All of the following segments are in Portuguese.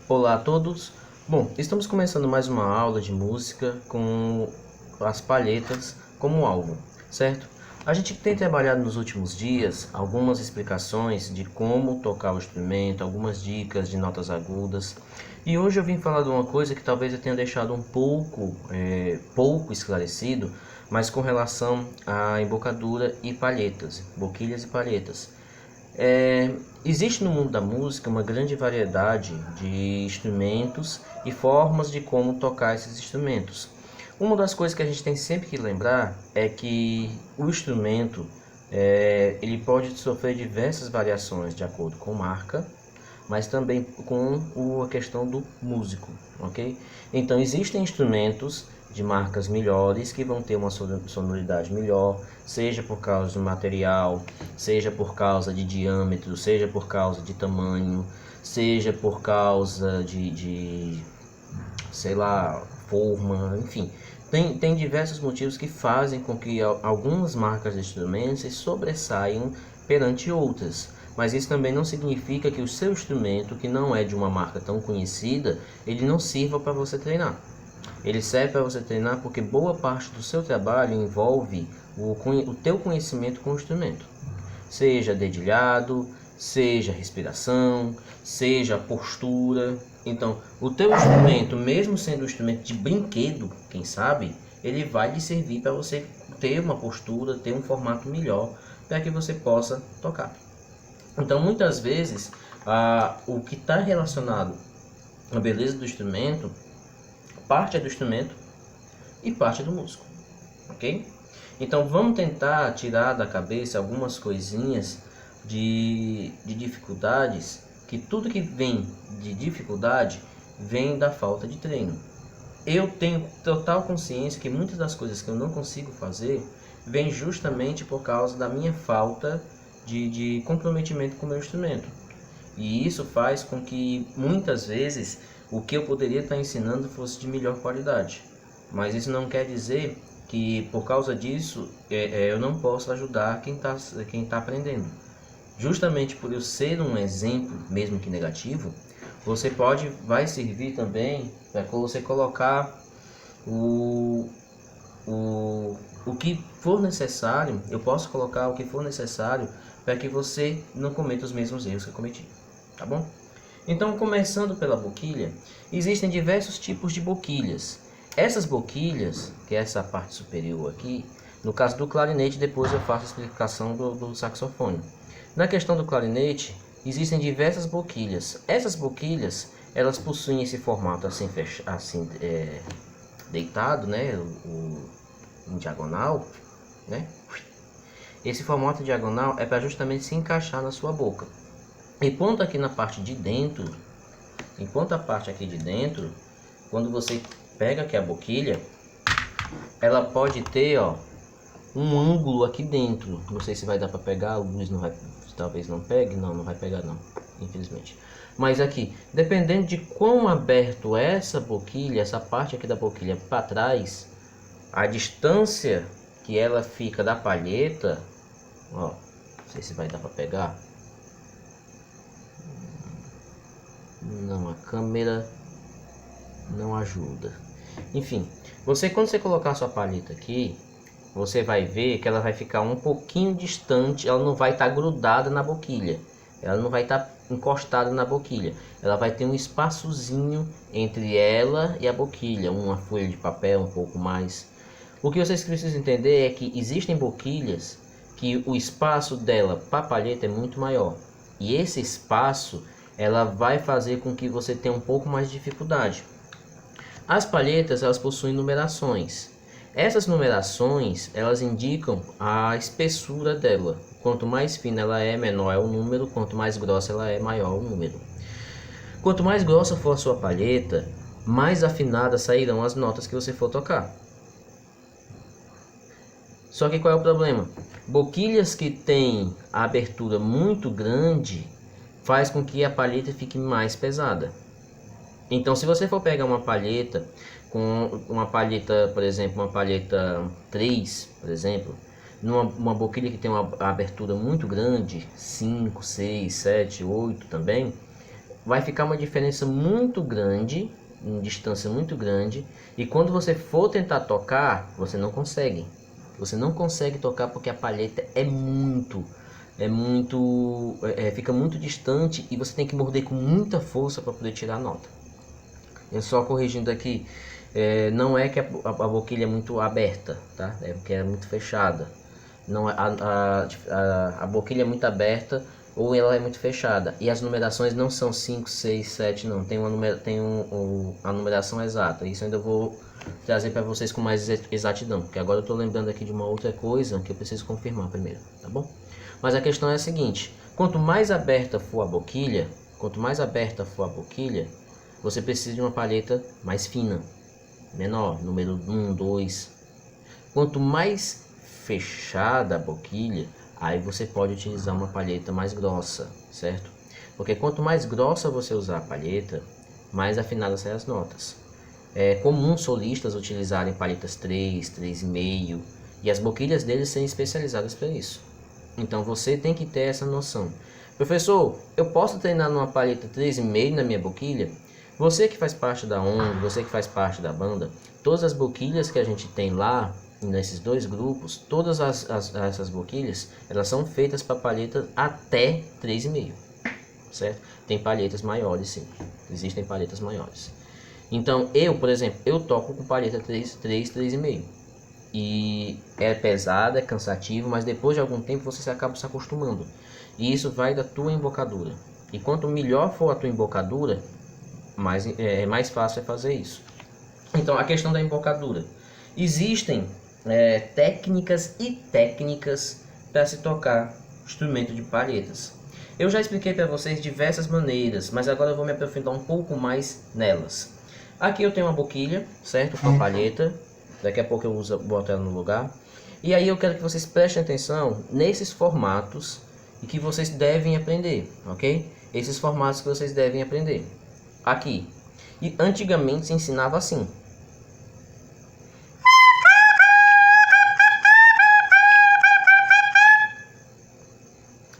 Olá a todos. Bom, estamos começando mais uma aula de música com as palhetas como alvo, certo? A gente tem trabalhado nos últimos dias algumas explicações de como tocar o instrumento, algumas dicas de notas agudas. E hoje eu vim falar de uma coisa que talvez eu tenha deixado um pouco esclarecido, mas com relação à embocadura e palhetas, boquilhas e palhetas. Existe no mundo da música uma grande variedade de instrumentos e formas de como tocar esses instrumentos. Uma das coisas que a gente tem sempre que lembrar é que o instrumento ele pode sofrer diversas variações de acordo com marca, mas também com a questão do músico, ok? Então existem instrumentos de marcas melhores que vão ter uma sonoridade melhor, seja por causa do material, seja por causa de diâmetro, seja por causa de tamanho, seja por causa de sei lá, forma, enfim. Tem diversos motivos que fazem com que algumas marcas de instrumentos se sobressaiam perante outras. Mas isso também não significa que o seu instrumento, que não é de uma marca tão conhecida, ele não sirva para você treinar. Ele serve para você treinar porque boa parte do seu trabalho envolve o teu conhecimento com o instrumento. Seja dedilhado, seja respiração, seja postura. Então, o teu instrumento, mesmo sendo um instrumento de brinquedo, quem sabe, ele vai lhe servir para você ter uma postura, ter um formato melhor, para que você possa tocar. Então, muitas vezes, o que está relacionado à beleza do instrumento, parte é do instrumento e parte é do músico, ok? Então, vamos tentar tirar da cabeça algumas coisinhas de dificuldades, que tudo que vem de dificuldade vem da falta de treino. Eu tenho total consciência que muitas das coisas que eu não consigo fazer vem justamente por causa da minha falta de comprometimento com o meu instrumento. E isso faz com que muitas vezes o que eu poderia estar ensinando fosse de melhor qualidade. Mas isso não quer dizer que por causa disso eu não posso ajudar quem tá aprendendo. Justamente por eu ser um exemplo, mesmo que negativo, vai servir também para você colocar o que for necessário. Eu posso colocar o que for necessário para que você não cometa os mesmos erros que eu cometi, tá bom? Então, começando pela boquilha, existem diversos tipos de boquilhas. Essas boquilhas, que é essa parte superior aqui, no caso do clarinete, depois eu faço a explicação do saxofone. Na questão do clarinete, existem diversas boquilhas. Essas boquilhas, elas possuem esse formato assim, deitado, né, em diagonal, né? Esse formato diagonal é para justamente se encaixar na sua boca. Enquanto aqui na parte de dentro, quando você pega aqui a boquilha, ela pode ter, um ângulo aqui dentro. Não sei se vai dar para pegar, o Luiz não vai, talvez não pegue, não vai pegar não, infelizmente. Mas aqui, dependendo de quão aberto é essa boquilha, essa parte aqui da boquilha para trás, a distância que ela fica da palheta, não sei se vai dar para pegar. Não, a câmera não ajuda. Enfim, quando você colocar a sua palheta aqui, você vai ver que ela vai ficar um pouquinho distante, ela não vai estar grudada na boquilha, ela não vai estar encostada na boquilha, ela vai ter um espaçozinho entre ela e a boquilha, uma folha de papel um pouco mais. O que vocês precisam entender é que existem boquilhas que o espaço dela para a palheta é muito maior, e esse espaço ela vai fazer com que você tenha um pouco mais de dificuldade. As palhetas, elas possuem numerações. Essas numerações, elas indicam a espessura dela. Quanto mais fina ela é, menor é o número. Quanto mais grossa ela é, maior o número. Quanto mais grossa for a sua palheta, mais afinadas sairão as notas que você for tocar. Só que qual é o problema? Boquilhas que têm a abertura muito grande faz com que a palheta fique mais pesada. Então, se você for pegar uma palheta com uma palheta, por exemplo, uma palheta 3, por exemplo, numa boquilha que tem uma abertura muito grande, 5, 6, 7, 8 também, vai ficar uma diferença muito grande, em distância muito grande, e quando você for tentar tocar, você não consegue. Você não consegue tocar porque a palheta fica muito distante e você tem que morder com muita força para poder tirar a nota. Eu só corrigindo aqui, não é que a boquilha é muito aberta, tá? É porque é muito fechada. Não, a boquilha é muito aberta ou ela é muito fechada. E as numerações não são 5, 6, 7, não. Tem a numeração exata. Isso ainda eu vou trazer para vocês com mais exatidão, porque agora eu estou lembrando aqui de uma outra coisa que eu preciso confirmar primeiro, tá bom? Mas a questão é a seguinte: quanto mais aberta for a boquilha, você precisa de uma palheta mais fina, menor, número 1, 2. Quanto mais fechada a boquilha, aí você pode utilizar uma palheta mais grossa, certo? Porque quanto mais grossa você usar a palheta, mais afinadas saem as notas. É comum solistas utilizarem palhetas 3, 3,5 e as boquilhas deles serem especializadas para isso. Então você tem que ter essa noção. Professor, eu posso treinar numa palheta 3,5 na minha boquilha? Você que faz parte da ONG, você que faz parte da banda, todas as boquilhas que a gente tem lá, nesses dois grupos, todas essas boquilhas, elas são feitas para palhetas até 3,5, certo? Tem palhetas maiores, sim. Existem palhetas maiores. Então, por exemplo, eu toco com palheta 3, 3,5. E é pesado, é cansativo, mas depois de algum tempo você acaba se acostumando. E isso vai da tua embocadura. E quanto melhor for a tua embocadura, mais fácil é fazer isso. Então, a questão da embocadura. Existem técnicas e técnicas para se tocar instrumento de palhetas. Eu já expliquei para vocês diversas maneiras, mas agora eu vou me aprofundar um pouco mais nelas. Aqui eu tenho uma boquilha, certo? Com a palheta. Daqui a pouco eu boto ela no lugar. E aí eu quero que vocês prestem atenção nesses formatos e que vocês devem aprender, ok? Esses formatos que vocês devem aprender. Aqui. E antigamente se ensinava assim.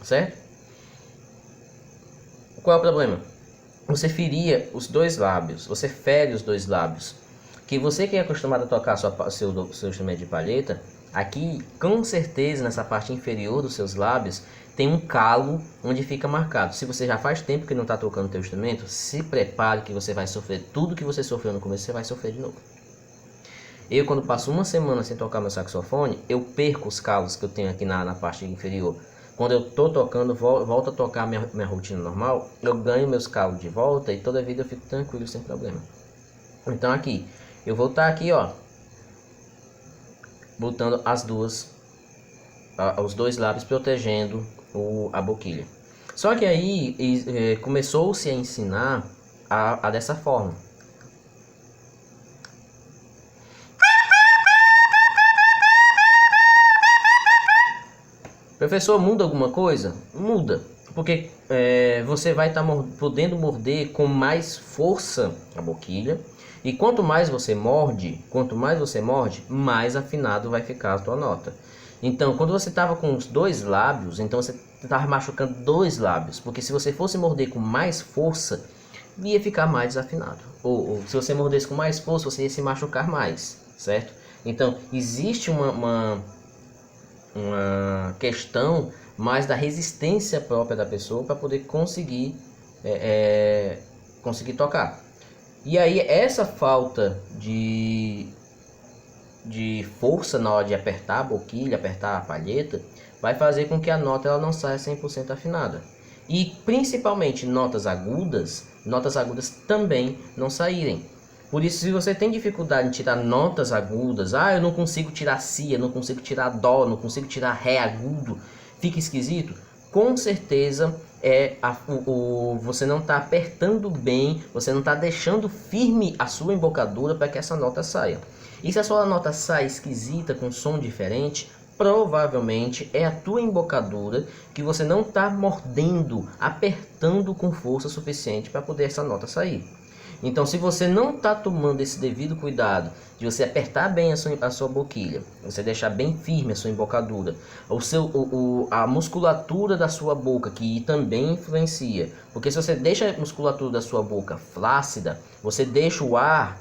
Certo? Qual é o problema? Você feria os dois lábios, você fere os dois lábios. Que você que é acostumado a tocar seu instrumento de palheta, aqui com certeza nessa parte inferior dos seus lábios tem um calo onde fica marcado. Se você já faz tempo que não está tocando o seu instrumento, se prepare que você vai sofrer tudo que você sofreu no começo, você vai sofrer de novo. Eu, quando passo uma semana sem tocar meu saxofone, eu perco os calos que eu tenho aqui na parte inferior. Quando eu tô tocando, volto a tocar minha rotina normal, eu ganho meus calos de volta e toda a vida eu fico tranquilo, sem problema. Então aqui, eu vou estar aqui, ó, botando os dois lábios, protegendo a boquilha. Só que aí começou-se a ensinar dessa forma. Professor, muda alguma coisa? Muda, porque você vai estar podendo morder com mais força a boquilha. E quanto mais você morde, mais afinado vai ficar a tua nota. Então, quando você estava com os dois lábios, então você estava machucando dois lábios, porque se você fosse morder com mais força, ia ficar mais desafinado. Ou se você mordesse com mais força, você ia se machucar mais, certo? Então, existe uma questão mais da resistência própria da pessoa para poder conseguir tocar. E aí essa falta de força na hora de apertar a boquilha, apertar a palheta, vai fazer com que a nota ela não saia 100% afinada. E principalmente notas agudas também não saírem. Por isso, se você tem dificuldade em tirar notas agudas, eu não consigo tirar si, eu não consigo tirar dó, não consigo tirar ré agudo, fica esquisito, com certeza você não está apertando bem, você não está deixando firme a sua embocadura para que essa nota saia. E se a sua nota sai esquisita, com som diferente, provavelmente é a tua embocadura que você não está mordendo, apertando com força suficiente para poder essa nota sair. Então, se você não está tomando esse devido cuidado de você apertar bem a sua boquilha, você deixar bem firme a sua embocadura, a musculatura da sua boca, que também influencia, porque se você deixa a musculatura da sua boca flácida, você deixa o ar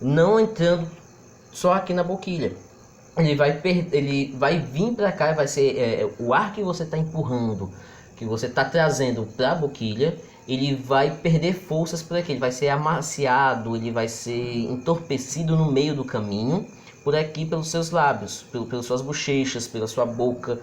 não entrando só aqui na boquilha. Ele vai vir para cá, vai ser o ar que você está empurrando, que você está trazendo para a boquilha, ele vai perder forças por aqui, ele vai ser amaciado, ele vai ser entorpecido no meio do caminho, por aqui pelos seus lábios, pelas suas bochechas, pela sua boca,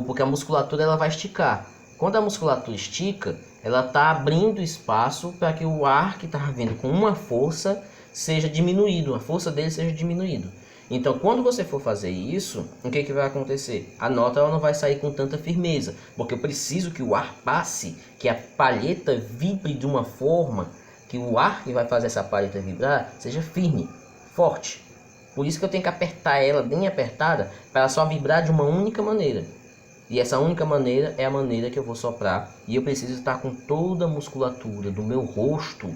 porque a musculatura ela vai esticar. Quando a musculatura estica, ela está abrindo espaço para que o ar que está vindo com uma força seja diminuído, a força dele seja diminuído. Então, quando você for fazer isso, o que vai acontecer? A nota ela não vai sair com tanta firmeza, porque eu preciso que o ar passe, que a palheta vibre de uma forma que o ar que vai fazer essa palheta vibrar seja firme, forte. Por isso que eu tenho que apertar ela bem apertada para ela só vibrar de uma única maneira. E essa única maneira é a maneira que eu vou soprar. E eu preciso estar com toda a musculatura do meu rosto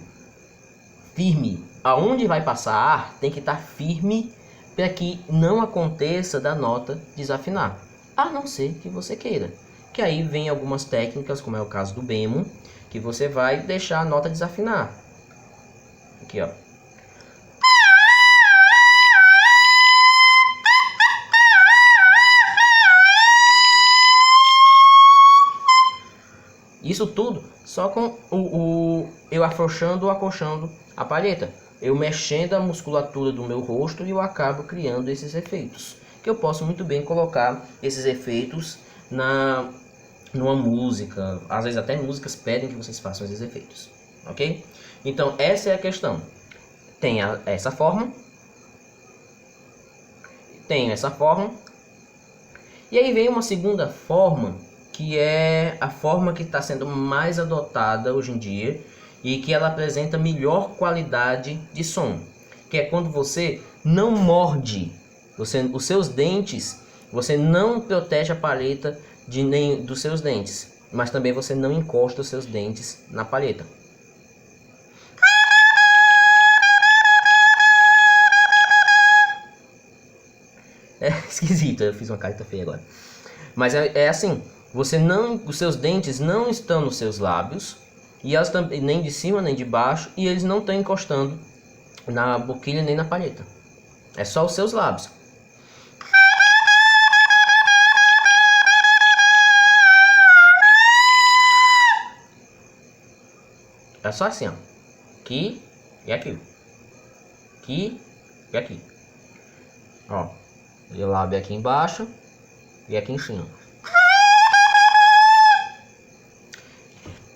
firme. Aonde vai passar ar tem que estar firme para que não aconteça da nota desafinar, a não ser que você queira. Que aí vem algumas técnicas, como é o caso do bemo, que você vai deixar a nota desafinar. Aqui, ó. Isso tudo só com eu afrouxando ou acolchando a palheta. Eu mexendo a musculatura do meu rosto e eu acabo criando esses efeitos. Que eu posso muito bem colocar esses efeitos numa música. Às vezes até músicas pedem que vocês façam esses efeitos. Ok? Então essa é a questão. Tem essa forma. Tenho essa forma. E aí vem uma segunda forma, que é a forma que está sendo mais adotada hoje em dia e que ela apresenta melhor qualidade de som, que é quando você não morde, os seus dentes, você não protege a palheta nem dos seus dentes, mas também você não encosta os seus dentes na palheta. É esquisito, eu fiz uma careta feia agora. Mas é assim, os seus dentes não estão nos seus lábios, e elas também nem de cima nem de baixo, e eles não estão encostando na boquilha nem na palheta. É só os seus lábios. É só assim, ó. Aqui e aqui. Aqui e aqui. Ó. E o lábio aqui embaixo e aqui em cima.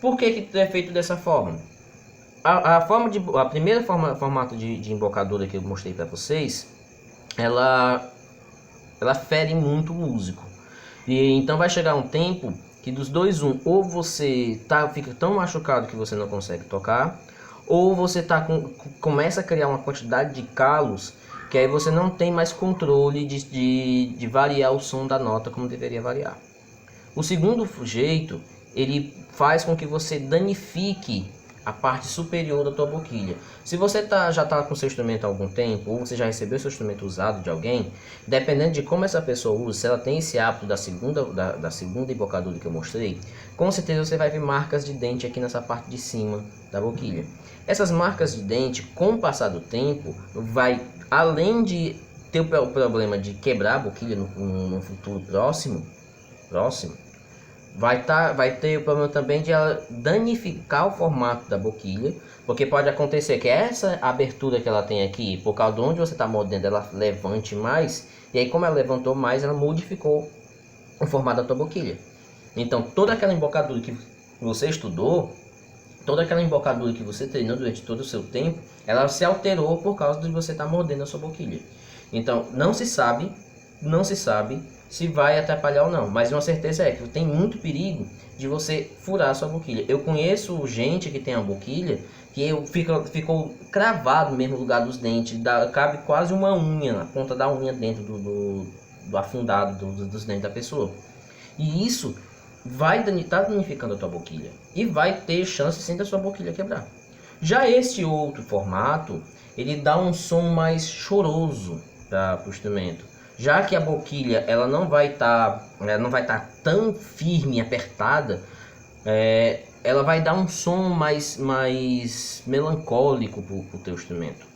Por que é feito dessa forma? A primeira formato de embocadura que eu mostrei para vocês, ela fere muito o músico. E então vai chegar um tempo que dos dois ou você fica tão machucado que você não consegue tocar, ou você começa a criar uma quantidade de calos que aí você não tem mais controle de variar o som da nota como deveria variar. O segundo jeito, ele faz com que você danifique a parte superior da tua boquilha. Se você já está com seu instrumento há algum tempo, ou você já recebeu seu instrumento usado de alguém, dependendo de como essa pessoa usa, se ela tem esse hábito da segunda embocadura que eu mostrei, com certeza você vai ver marcas de dente aqui nessa parte de cima da boquilha. Essas marcas de dente, com o passar do tempo, além de ter o problema de quebrar a boquilha no futuro próximo, vai ter o problema também de ela danificar o formato da boquilha, porque pode acontecer que essa abertura que ela tem aqui, por causa de onde você está mordendo, ela levante mais, e aí como ela levantou mais, ela modificou o formato da tua boquilha. Então toda aquela embocadura que você estudou, toda aquela embocadura que você treinou durante todo o seu tempo, ela se alterou por causa de você estar mordendo a sua boquilha. Então não se sabe se vai atrapalhar ou não, mas uma certeza é que tem muito perigo de você furar a sua boquilha. Eu conheço gente que tem a boquilha que ficou cravado mesmo no lugar dos dentes, cabe quase uma unha, a ponta da unha dentro do afundado dos dentes da pessoa. E isso vai estar danificando a tua boquilha e vai ter chance sim da sua boquilha quebrar. Já este outro formato, ele dá um som mais choroso para o instrumento, já que a boquilha ela não vai estar tão firme e apertada, ela vai dar um som mais melancólico para o teu instrumento.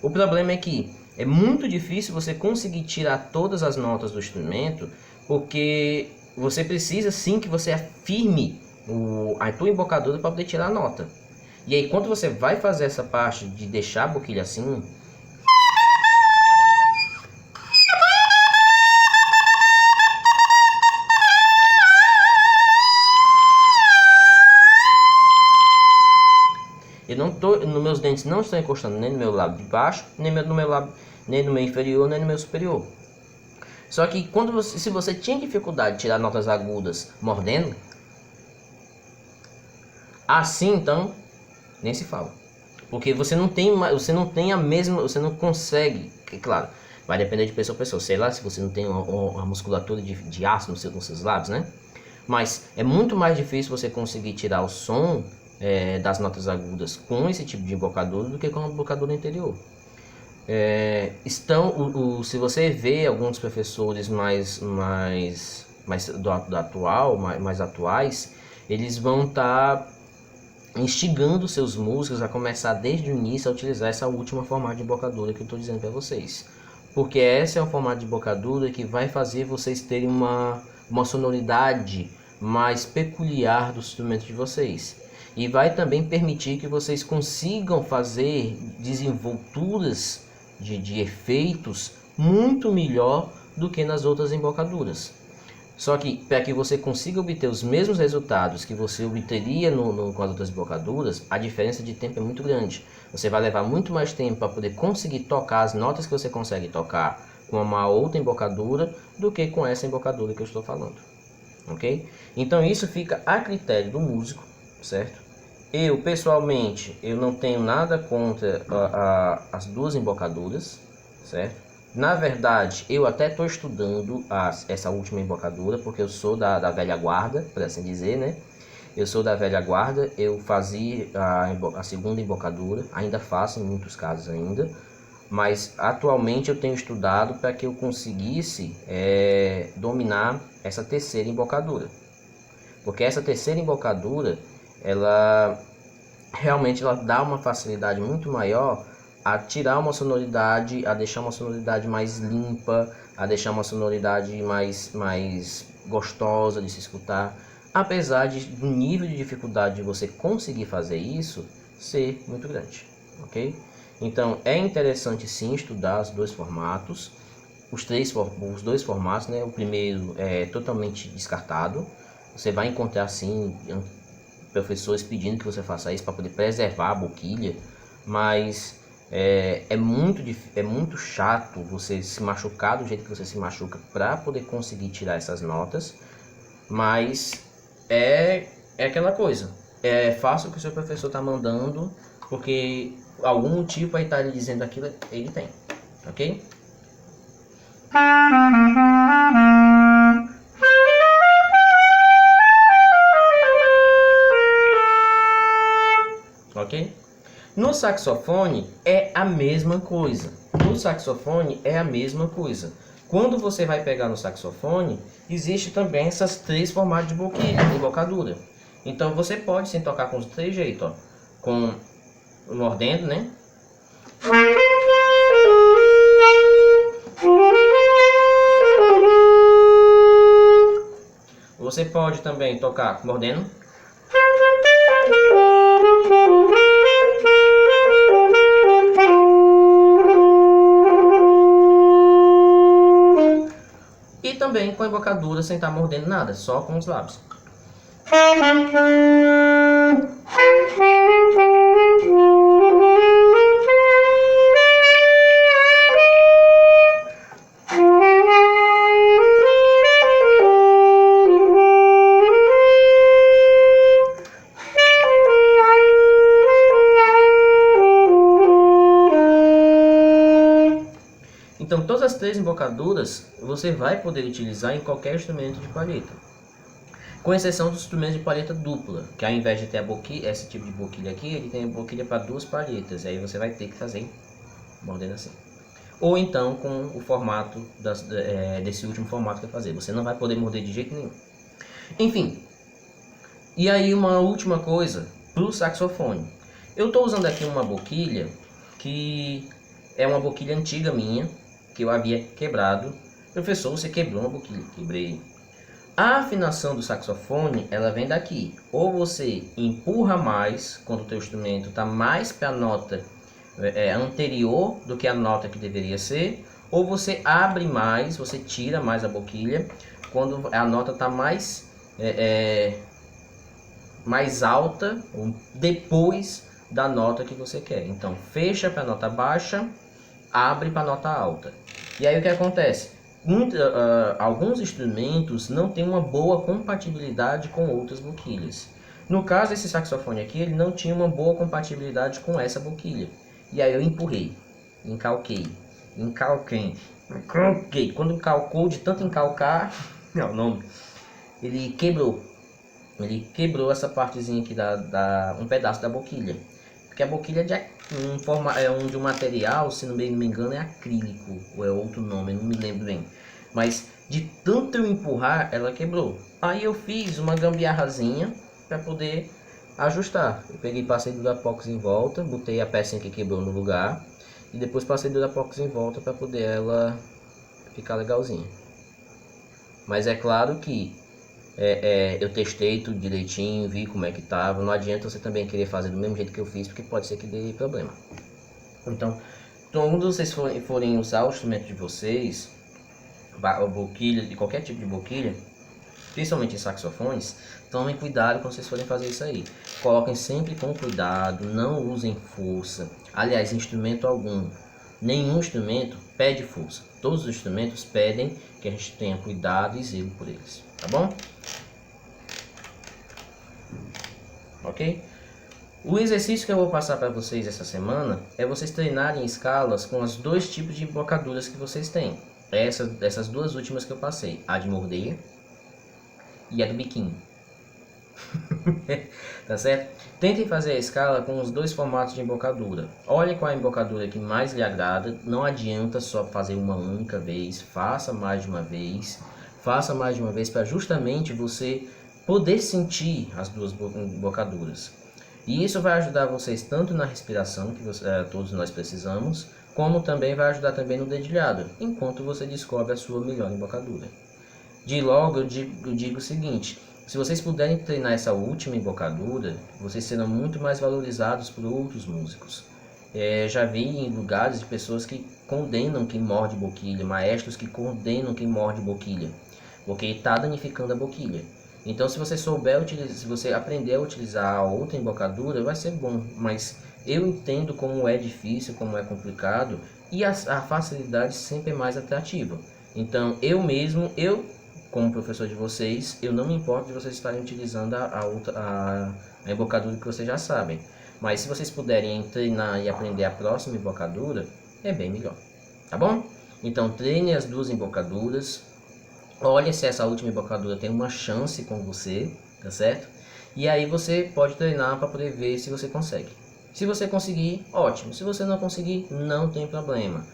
O problema é que é muito difícil você conseguir tirar todas as notas do instrumento, porque você precisa sim que você afirme a tua embocadura para poder tirar a nota. E aí quando você vai fazer essa parte de deixar a boquilha assim, meus dentes não estão encostando nem no meu lábio de baixo, nem no meu lábio, nem no meu inferior, nem no meu superior. Só que se você tinha dificuldade de tirar notas agudas mordendo, assim então nem se fala, porque você não tem a mesma, você não consegue, que claro, vai depender de pessoa a pessoa, sei lá, se você não tem uma musculatura de aço nos seus lábios, né? Mas é muito mais difícil você conseguir tirar o som das notas agudas com esse tipo de embocadura do que com a embocadura anterior. Se você vê alguns professores mais atuais, eles vão estar instigando seus músicos a começar desde o início a utilizar essa última formato de embocadura que eu estou dizendo para vocês, porque essa é o formato de embocadura que vai fazer vocês terem uma sonoridade mais peculiar do instrumento de vocês, e vai também permitir que vocês consigam fazer desenvolturas de efeitos muito melhor do que nas outras embocaduras. Só que para que você consiga obter os mesmos resultados que você obteria com as outras embocaduras, a diferença de tempo é muito grande. Você vai levar muito mais tempo para poder conseguir tocar as notas que você consegue tocar com uma outra embocadura do que com essa embocadura que eu estou falando. Ok? Então isso fica a critério do músico, certo? Eu, pessoalmente, eu não tenho nada contra as duas embocaduras, certo? Na verdade, eu até estou estudando essa última embocadura, porque eu sou da velha guarda, por assim dizer, né? Eu sou da velha guarda, eu fazia a segunda embocadura, ainda faço em muitos casos ainda, mas atualmente eu tenho estudado para que eu conseguisse dominar essa terceira embocadura. Porque essa terceira embocadura, ela realmente dá uma facilidade muito maior a tirar uma sonoridade, a deixar uma sonoridade mais limpa, a deixar uma sonoridade mais gostosa de se escutar, apesar do nível de dificuldade de você conseguir fazer isso ser muito grande, ok? Então é interessante sim estudar os dois formatos, os dois formatos, né? O primeiro é totalmente descartado, você vai encontrar sim professores pedindo que você faça isso para poder preservar a boquilha, mas é muito chato você se machucar do jeito que você se machuca para poder conseguir tirar essas notas, mas é aquela coisa, faça o que o seu professor está mandando, porque algum motivo para estar lhe dizendo aquilo ele tem, ok? Ok? No saxofone é a mesma coisa. Quando você vai pegar no saxofone, existe também essas três formatos de boquilha, de embocadura. Então você pode sim tocar com os três jeitos, ó. Com mordendo, né? Você pode também tocar mordendo. E também com a embocadura sem estar mordendo nada, só com os lábios. Então todas as três embocaduras você vai poder utilizar em qualquer instrumento de palheta. Com exceção dos instrumentos de palheta dupla, que ao invés de ter a boquilha, esse tipo de boquilha aqui, ele tem a boquilha para duas palhetas, aí você vai ter que fazer mordendo assim. Ou então com o formato desse último formato que eu fazer, você não vai poder morder de jeito nenhum. Enfim, e aí uma última coisa para o saxofone. Eu estou usando aqui uma boquilha que é uma boquilha antiga minha, que eu havia quebrado. Professor, você quebrou uma boquilha? Quebrei. A afinação do saxofone, ela vem daqui. Ou você empurra mais, quando o teu instrumento está mais para a nota anterior do que a nota que deveria ser, ou você abre mais, você tira mais a boquilha, quando a nota está mais, mais alta, ou depois da nota que você quer. Então, fecha para a nota baixa, abre para a nota alta. E aí o que acontece? Alguns instrumentos não têm uma boa compatibilidade com outras boquilhas. No caso desse saxofone aqui, ele não tinha uma boa compatibilidade com essa boquilha. E aí eu empurrei, encalquei. Quando calcou, de tanto encalcar, é o nome, ele quebrou. Ele quebrou essa partezinha aqui, um pedaço da boquilha. Porque a boquilha é de um material, se não me engano, é acrílico, ou é outro nome, não me lembro bem. Mas de tanto eu empurrar, ela quebrou. Aí eu fiz uma gambiarrazinha para poder ajustar. Eu peguei, passei Durapox em volta, botei a pecinha que quebrou no lugar. E depois passei Durapox em volta para poder ela ficar legalzinha. Mas é claro que eu testei tudo direitinho, vi como é que tava. Não adianta você também querer fazer do mesmo jeito que eu fiz, porque pode ser que dê problema. Então quando vocês forem usar o instrumento de vocês, a boquilha, de qualquer tipo de boquilha, principalmente em saxofones, tomem cuidado quando vocês forem fazer isso aí. Coloquem sempre com cuidado, não usem força. Aliás, instrumento algum, nenhum instrumento pede força. Todos os instrumentos pedem que a gente tenha cuidado e zelo por eles, tá bom? Ok? O exercício que eu vou passar para vocês essa semana é vocês treinarem escalas com os dois tipos de embocaduras que vocês têm. Essas duas últimas que eu passei, a de morder e a do biquinho. Tá certo? Tentem fazer a escala com os dois formatos de embocadura. Olhe qual é a embocadura que mais lhe agrada. Não adianta só fazer uma única vez. Faça mais de uma vez. Faça mais de uma vez para justamente você poder sentir as duas embocaduras. E isso vai ajudar vocês tanto na respiração, que todos nós precisamos, como também vai ajudar também no dedilhado, enquanto você descobre a sua melhor embocadura. De logo eu digo o seguinte: se vocês puderem treinar essa última embocadura, vocês serão muito mais valorizados por outros músicos. Já vi em lugares de pessoas que condenam quem morde boquilha, maestros que condenam quem morde boquilha, porque está danificando a boquilha. Então, se você souber utilizar, se você aprender a utilizar a outra embocadura, vai ser bom. Mas eu entendo como é difícil, como é complicado, e a facilidade sempre é mais atrativa. Então, eu como professor de vocês, eu não me importo de vocês estarem utilizando a embocadura que vocês já sabem. Mas se vocês puderem treinar e aprender a próxima embocadura, é bem melhor. Tá bom? Então, treine as duas embocaduras. Olha se essa última embocadura tem uma chance com você, tá certo? E aí você pode treinar para poder ver se você consegue. Se você conseguir, ótimo. Se você não conseguir, não tem problema.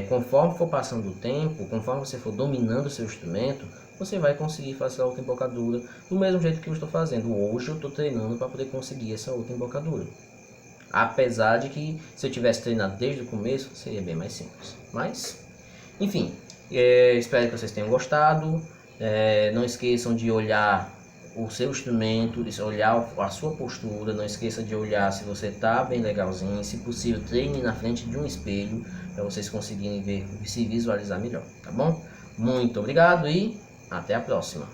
Conforme for passando o tempo, conforme você for dominando o seu instrumento, você vai conseguir fazer a outra embocadura do mesmo jeito que eu estou fazendo. Hoje eu estou treinando para poder conseguir essa outra embocadura. Apesar de que se eu tivesse treinado desde o começo, seria bem mais simples. Mas, enfim, espero que vocês tenham gostado. Não esqueçam de olhar o seu instrumento, olhar a sua postura. Não esqueça de olhar se você está bem legalzinho. Se possível, treine na frente de um espelho para vocês conseguirem ver, se visualizar melhor, tá bom? Muito obrigado e até a próxima.